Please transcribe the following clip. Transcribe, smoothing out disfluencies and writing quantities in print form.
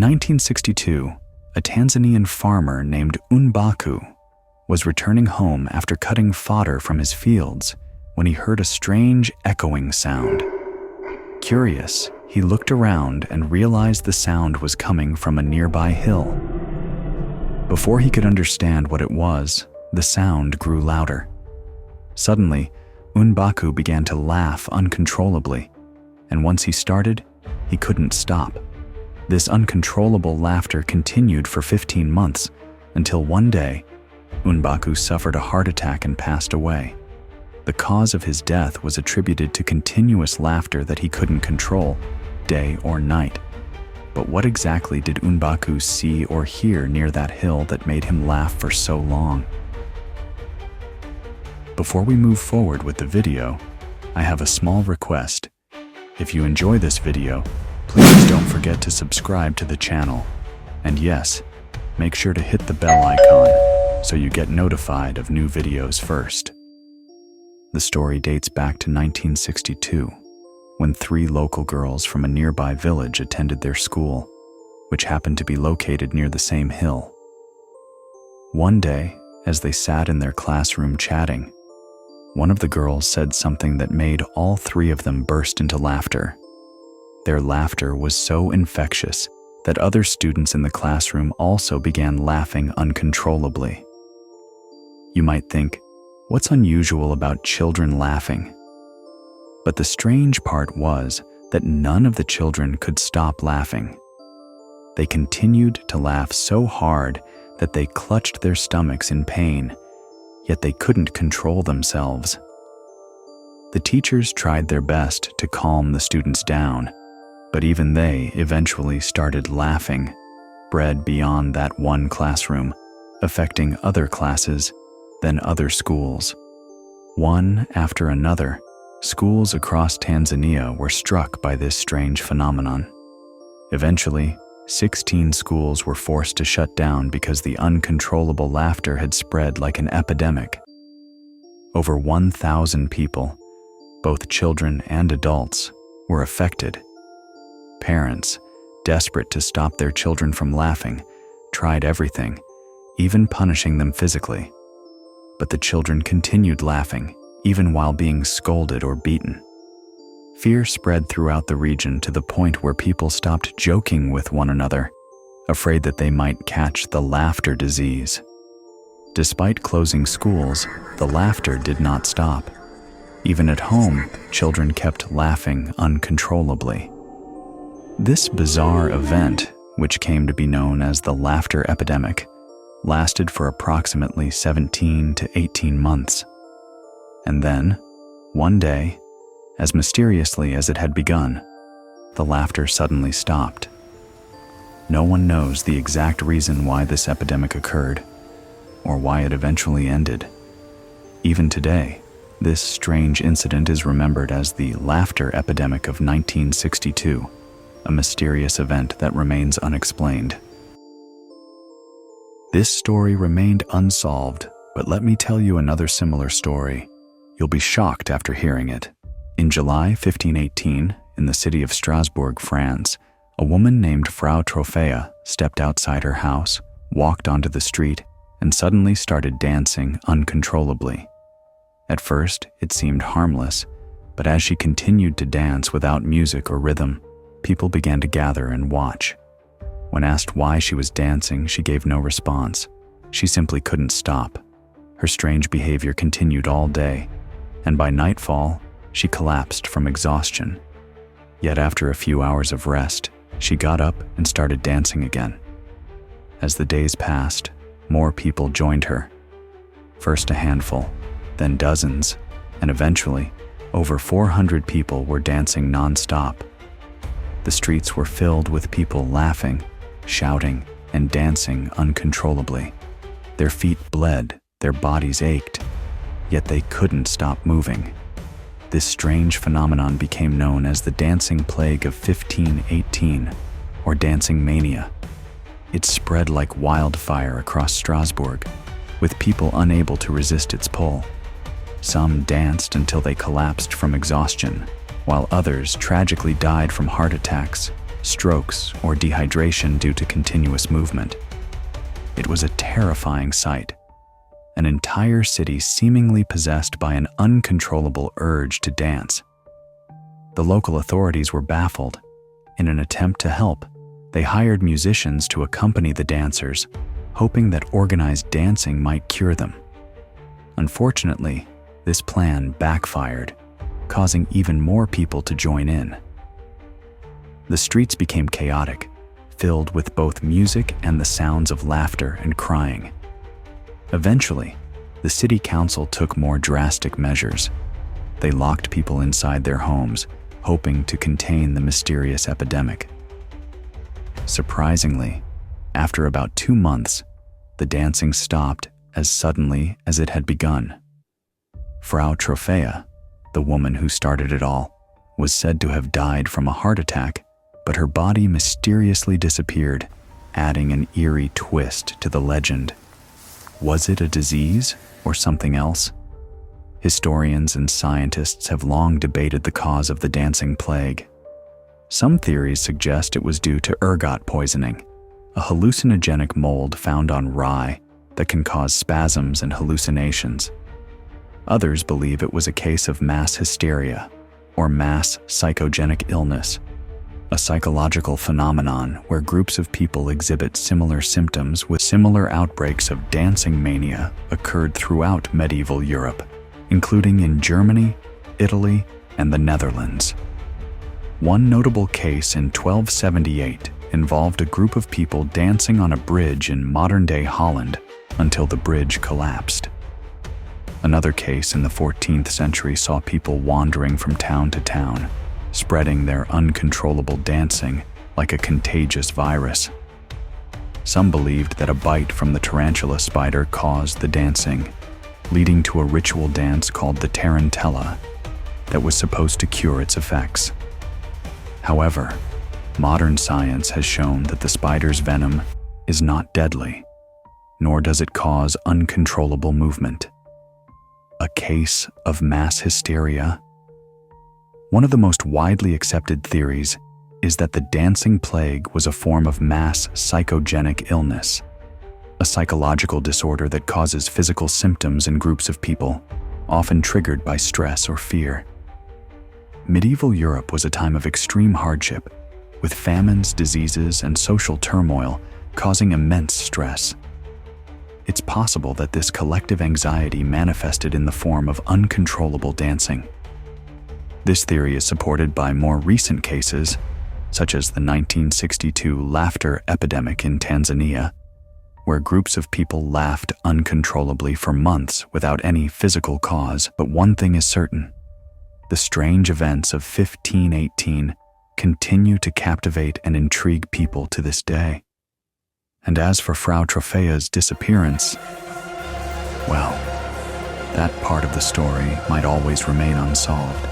In 1962, a Tanzanian farmer named Unbaku was returning home after cutting fodder from his fields when he heard a strange echoing sound. Curious, he looked around and realized the sound was coming from a nearby hill. Before he could understand what it was, the sound grew louder. Suddenly, Unbaku began to laugh uncontrollably, and once he started, he couldn't stop. This uncontrollable laughter continued for 15 months, until one day, Unbaku suffered a heart attack and passed away. The cause of his death was attributed to continuous laughter that he couldn't control, day or night. But what exactly did Unbaku see or hear near that hill that made him laugh for so long? Before we move forward with the video, I have a small request. If you enjoy this video, please don't forget to subscribe to the channel. And yes, make sure to hit the bell icon so you get notified of new videos first. The story dates back to 1962, when 3 local girls from a nearby village attended their school, which happened to be located near the same hill. One day, as they sat in their classroom chatting, one of the girls said something that made all 3 of them burst into laughter. Their laughter was so infectious that other students in the classroom also began laughing uncontrollably. You might think, what's unusual about children laughing? But the strange part was that none of the children could stop laughing. They continued to laugh so hard that they clutched their stomachs in pain, yet they couldn't control themselves. The teachers tried their best to calm the students down, but even they eventually started laughing, spread beyond that one classroom, affecting other classes, then other schools. One after another, schools across Tanzania were struck by this strange phenomenon. Eventually, 16 schools were forced to shut down because the uncontrollable laughter had spread like an epidemic. Over 1,000 people, both children and adults, were affected. Parents, desperate to stop their children from laughing, tried everything, even punishing them physically. But the children continued laughing, even while being scolded or beaten. Fear spread throughout the region to the point where people stopped joking with one another, afraid that they might catch the laughter disease. Despite closing schools, the laughter did not stop. Even at home, children kept laughing uncontrollably. This bizarre event, which came to be known as the laughter epidemic, lasted for approximately 17 to 18 months. And then, one day, as mysteriously as it had begun, the laughter suddenly stopped. No one knows the exact reason why this epidemic occurred, or why it eventually ended. Even today, this strange incident is remembered as the laughter epidemic of 1962, a mysterious event that remains unexplained. This story remained unsolved, but let me tell you another similar story. You'll be shocked after hearing it. In July 1518, in the city of Strasbourg, France, a woman named Frau Trophea stepped outside her house, walked onto the street, and suddenly started dancing uncontrollably. At first, it seemed harmless, but as she continued to dance without music or rhythm, people began to gather and watch. When asked why she was dancing, she gave no response. She simply couldn't stop. Her strange behavior continued all day, and by nightfall, she collapsed from exhaustion. Yet after a few hours of rest, she got up and started dancing again. As the days passed, more people joined her. First a handful, then dozens, and eventually, over 400 people were dancing non-stop. The streets were filled with people laughing, shouting, and dancing uncontrollably. Their feet bled, their bodies ached, yet they couldn't stop moving. This strange phenomenon became known as the dancing plague of 1518, or dancing mania. It spread like wildfire across Strasbourg, with people unable to resist its pull. Some danced until they collapsed from exhaustion, while others tragically died from heart attacks strokes, or dehydration due to continuous movement. It was a terrifying sight, an entire city seemingly possessed by an uncontrollable urge to dance. The local authorities were baffled. In an attempt to help, they hired musicians to accompany the dancers, hoping that organized dancing might cure them. Unfortunately, this plan backfired, causing even more people to join in. The streets became chaotic, filled with both music and the sounds of laughter and crying. Eventually, the city council took more drastic measures. They locked people inside their homes, hoping to contain the mysterious epidemic. Surprisingly, after about 2 months, the dancing stopped as suddenly as it had begun. Frau Trophäa, the woman who started it all, was said to have died from a heart attack, but her body mysteriously disappeared, adding an eerie twist to the legend. Was it a disease or something else? Historians and scientists have long debated the cause of the dancing plague. Some theories suggest it was due to ergot poisoning, a hallucinogenic mold found on rye that can cause spasms and hallucinations. Others believe it was a case of mass hysteria, or mass psychogenic illness, a psychological phenomenon where groups of people exhibit similar symptoms with similar outbreaks of dancing mania occurred throughout medieval Europe, including in Germany, Italy, and the Netherlands. One notable case in 1278 involved a group of people dancing on a bridge in modern-day Holland until the bridge collapsed. Another case in the 14th century saw people wandering from town to town, spreading their uncontrollable dancing like a contagious virus. Some believed that a bite from the tarantula spider caused the dancing, leading to a ritual dance called the tarantella that was supposed to cure its effects. However, modern science has shown that the spider's venom is not deadly, nor does it cause uncontrollable movement. A case of mass hysteria? One of the most widely accepted theories is that the dancing plague was a form of mass psychogenic illness, a psychological disorder that causes physical symptoms in groups of people, often triggered by stress or fear. Medieval Europe was a time of extreme hardship, with famines, diseases, and social turmoil causing immense stress. It's possible that this collective anxiety manifested in the form of uncontrollable dancing. This theory is supported by more recent cases, such as the 1962 laughter epidemic in Tanzania, where groups of people laughed uncontrollably for months without any physical cause. But one thing is certain: the strange events of 1518 continue to captivate and intrigue people to this day. And as for Frau Trophäa's disappearance, well, that part of the story might always remain unsolved.